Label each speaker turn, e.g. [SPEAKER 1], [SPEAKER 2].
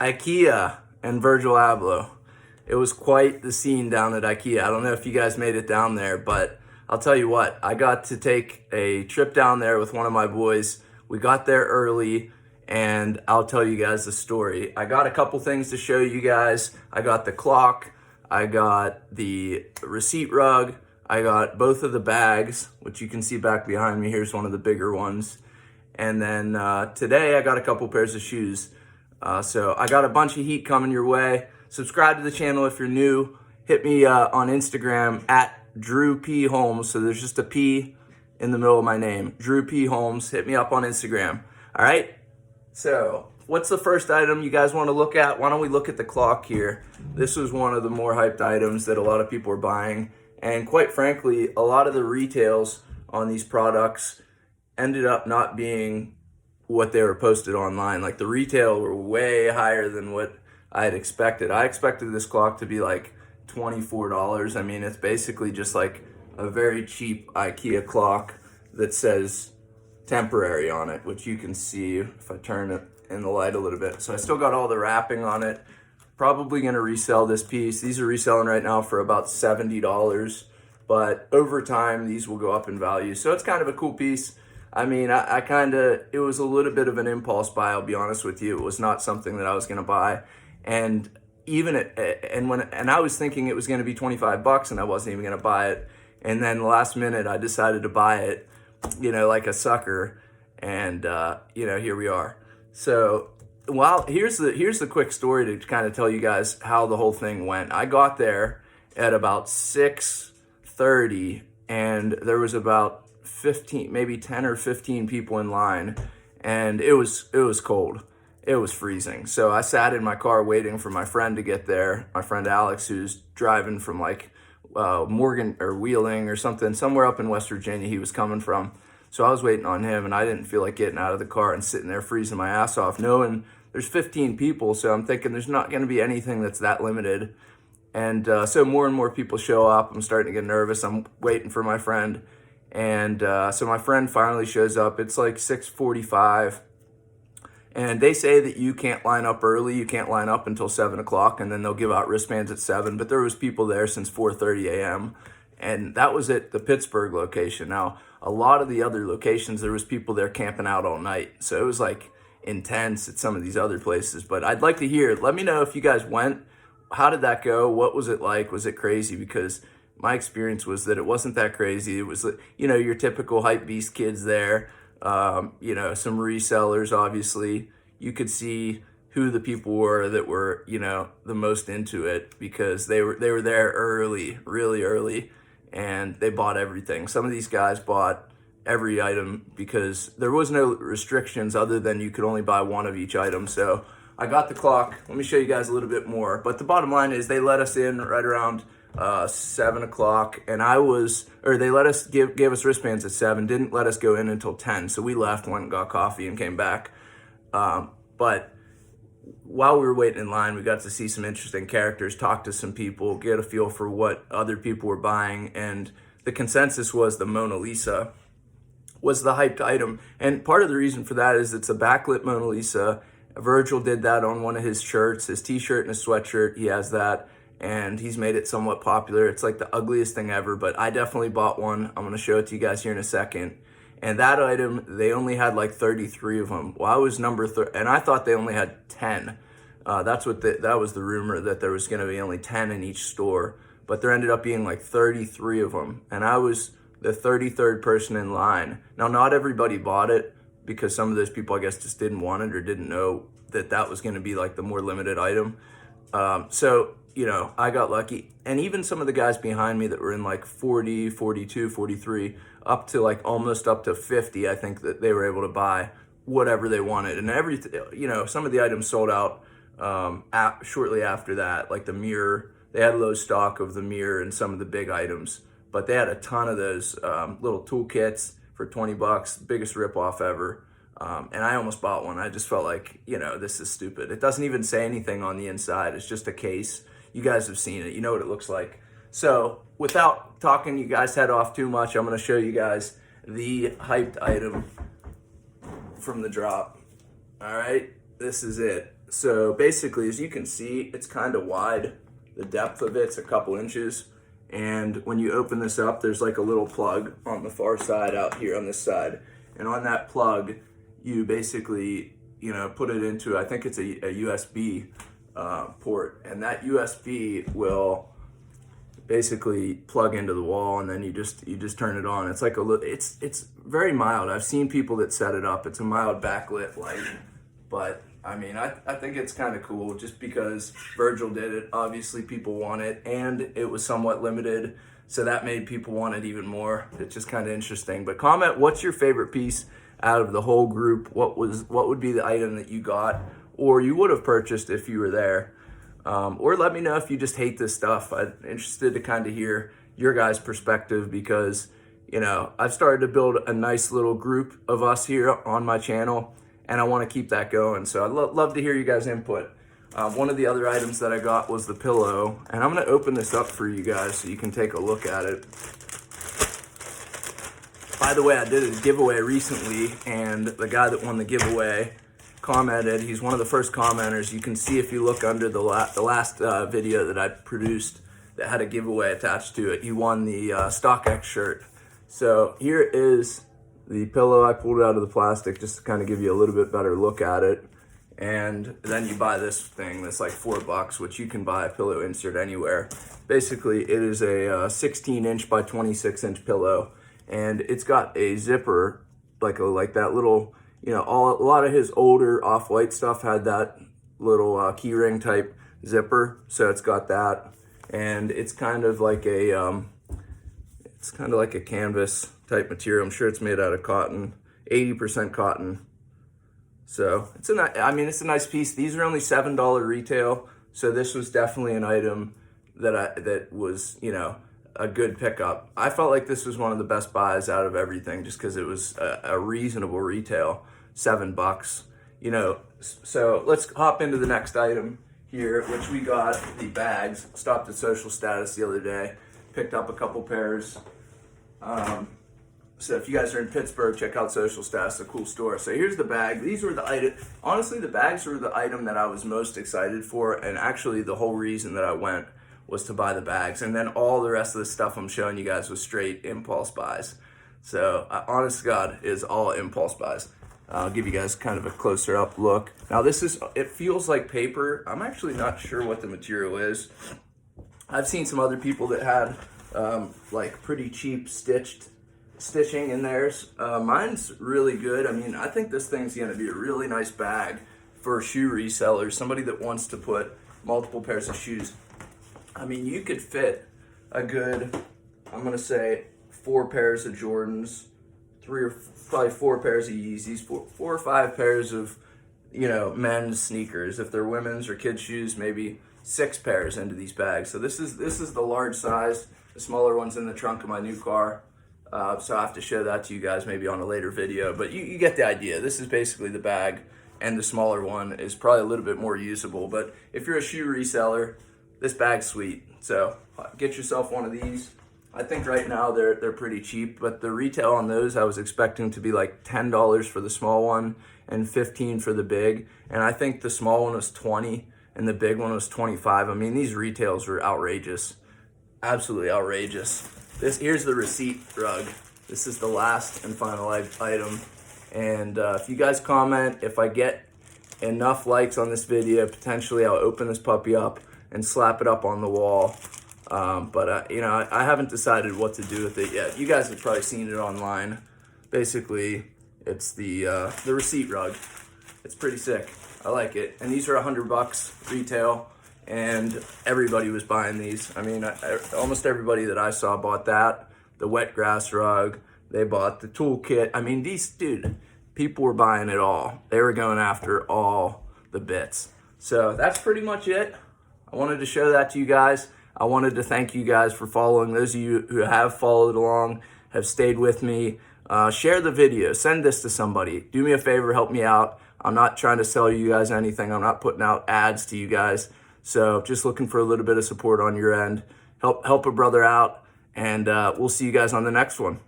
[SPEAKER 1] IKEA and Virgil Abloh. It was quite the scene down at IKEA. I don't know if you guys made it down there, but I'll tell you what, I got to take a trip down there with one of my boys. We got there early, and I'll tell you guys the story. I got a couple things to show you guys. I got the clock, I got the receipt rug, I got both of the bags, which you can see back behind me. Here's one of the bigger ones. And then today I got a couple pairs of shoes. So I got a bunch of heat coming your way. Subscribe to the channel if you're new. Hit me on Instagram at Drew P. Holmes. So there's just a P in the middle of my name. Drew P. Holmes. Hit me up on Instagram. All right? So what's the first item you guys want to look at? Why don't we look at the clock here? This was one of the more hyped items that a lot of people are buying. And quite frankly, a lot of the retails on these products ended up not being what they were posted online. Like the retail were way higher than what I had expected. I expected this clock to be like $24. I mean, it's basically just like a very cheap IKEA clock that says temporary on it, which you can see if I turn it in the light a little bit. So I still got all the wrapping on it. Probably gonna resell this piece. These are reselling right now for about $70, but over time, these will go up in value. So it's kind of a cool piece. I mean, I kind of, it was a little bit of an impulse buy, I'll be honest with you. It was not something that I was going to buy. And and I was thinking it was going to be 25 bucks and I wasn't even going to buy it. And then last minute, I decided to buy it, like a sucker. And, here we are. So, here's the quick story to kind of tell you guys how the whole thing went. I got there at about 6:30 and there was about 15, maybe 10 or 15 people in line, and it was cold. It was freezing. So I sat in my car waiting for my friend to get there. My friend Alex, who's driving from like Morgan or Wheeling or something, somewhere up in West Virginia he was coming from. So I was waiting on him, and I didn't feel like getting out of the car and sitting there freezing my ass off, knowing there's 15 people. So I'm thinking there's not going to be anything that's that limited. And so more and more people show up. I'm starting to get nervous. I'm waiting for my friend. And so my friend finally shows up. It's like 6:45. And they say that you can't line up early. You can't line up until 7 o'clock, and then they'll give out wristbands at 7. But there was people there since 4:30 a.m. And that was at the Pittsburgh location. Now, a lot of the other locations, there was people there camping out all night. So it was like intense at some of these other places. But I'd like to hear, let me know if you guys went. How did that go? What was it like? Was it crazy? Because my experience was that it wasn't that crazy. It was, your typical hype beast kids there, some resellers, obviously. You could see who the people were that were, the most into it because they were there early, really early, and they bought everything. Some of these guys bought every item because there was no restrictions other than you could only buy one of each item. So I got the clock. Let me show you guys a little bit more. But the bottom line is they let us in right around 7 o'clock, and they let us gave us wristbands at 7, didn't let us go in until 10. So we left, went and got coffee and came back. But while we were waiting in line, we got to see some interesting characters, talk to some people, get a feel for what other people were buying. And the consensus was the Mona Lisa was the hyped item. And part of the reason for that is it's a backlit Mona Lisa. Virgil did that on one of his shirts, his t-shirt and his sweatshirt. He has that. And he's made it somewhat popular. It's like the ugliest thing ever, but I definitely bought one. I'm going to show it to you guys here in a second. And that item, they only had like 33 of them. Well, I was number 30, and I thought they only had 10. That was the rumor, that there was going to be only 10 in each store. But there ended up being like 33 of them. And I was the 33rd person in line. Now, not everybody bought it because some of those people, I guess, just didn't want it or didn't know that was going to be like the more limited item. I got lucky. And even some of the guys behind me that were in like 40, 42, 43, up to like almost up to 50, I think that they were able to buy whatever they wanted. And some of the items sold out shortly after that, like the mirror. They had low stock of the mirror and some of the big items, but they had a ton of those little toolkits for 20 bucks, biggest ripoff ever. And I almost bought one. I just felt like, this is stupid. It doesn't even say anything on the inside. It's just a case. You guys have seen it. You know what it looks like. So without talking you guys' head off too much, I'm going to show you guys the hyped item from the drop. All right. this is it. So basically, as you can see, it's kind of wide. The depth of it's a couple inches. And when you open this up, there's like a little plug on the far side out here on this side. And on that plug, you basically, you know, put it into, I think it's a USB port. And that USB will basically plug into the wall, and then you just turn it on. It's like a little, it's very mild. I've seen people that set it up. It's a mild backlit light, but I mean, I think it's kind of cool just because Virgil did it. Obviously people want it, and it was somewhat limited, so that made people want it even more. It's just kind of interesting. But comment, what's your favorite piece out of the whole group? What would be the item that you got or you would have purchased if you were there? Or let me know if you just hate this stuff. I'm interested to kind of hear your guys' perspective, because, you know, I've started to build a nice little group of us here on my channel, and I want to keep that going. So I'd love to hear you guys' input. One of the other items that I got was the pillow, and I'm going to open this up for you guys so you can take a look at it. By the way, I did a giveaway recently, and the guy that won the giveaway commented. He's one of the first commenters. You can see if you look under the last video that I produced that had a giveaway attached to it. He won the StockX shirt. So here is the pillow. I pulled it out of the plastic just to kind of give you a little bit better look at it. And then you buy this thing that's like $4, which you can buy a pillow insert anywhere. Basically, it is a 16-inch by 26-inch pillow, and it's got a zipper, like that little, you know, a lot of his older Off-White stuff had that little keyring type zipper. So it's got that, and it's kind of like a canvas type material. I'm sure it's made out of cotton, 80% cotton. So it's a nice piece. These are only $7 retail. So this was definitely an item that was, you know, a good pickup. I felt like this was one of the best buys out of everything, just because it was a reasonable retail, $7. You know, so let's hop into the next item here, which we got the bags. Stopped at Social Status the other day, picked up a couple pairs. So if you guys are in Pittsburgh, check out Social Status, a cool store. So here's the bag. These were the item. Honestly, the bags were the item that I was most excited for, and actually the whole reason that I went was to buy the bags. And then all the rest of the stuff I'm showing you guys was straight impulse buys. So honest to God, is all impulse buys. I'll give you guys kind of a closer up look. Now it feels like paper. I'm actually not sure what the material is. I've seen some other people that had like pretty cheap stitching in theirs. Mine's really good. I mean, I think this thing's gonna be a really nice bag for shoe resellers, somebody that wants to put multiple pairs of shoes. I mean, you could fit a good, I'm gonna say 4 pairs of Jordans, probably 4 pairs of Yeezys, 4 or 5 pairs of, you know, men's sneakers. If they're women's or kids' shoes, maybe 6 pairs into these bags. So this is the large size. The smaller one's in the trunk of my new car. So I have to show that to you guys maybe on a later video, but you get the idea. This is basically the bag, and the smaller one is probably a little bit more usable. But if you're a shoe reseller, this bag's sweet. So get yourself one of these. I think right now they're pretty cheap, but the retail on those I was expecting to be like $10 for the small one and $15 for the big. And I think the small one was $20 and the big one was $25. I mean, these retails were outrageous, absolutely outrageous. Here's the receipt rug. This is the last and final item. And if you guys comment, if I get enough likes on this video, potentially I'll open this puppy up and slap it up on the wall. You know, I haven't decided what to do with it yet. You guys have probably seen it online. Basically, it's the receipt rug. It's pretty sick. I like it. And these are $100 retail, and everybody was buying these. I mean, almost everybody that I saw bought that. The wet grass rug. They bought the toolkit. I mean, people were buying it all. They were going after all the bits. So that's pretty much it. I wanted to show that to you guys. I wanted to thank you guys for following. Those of you who have followed along, have stayed with me. Share the video. Send this to somebody. Do me a favor. Help me out. I'm not trying to sell you guys anything. I'm not putting out ads to you guys. So just looking for a little bit of support on your end. Help a brother out, and we'll see you guys on the next one.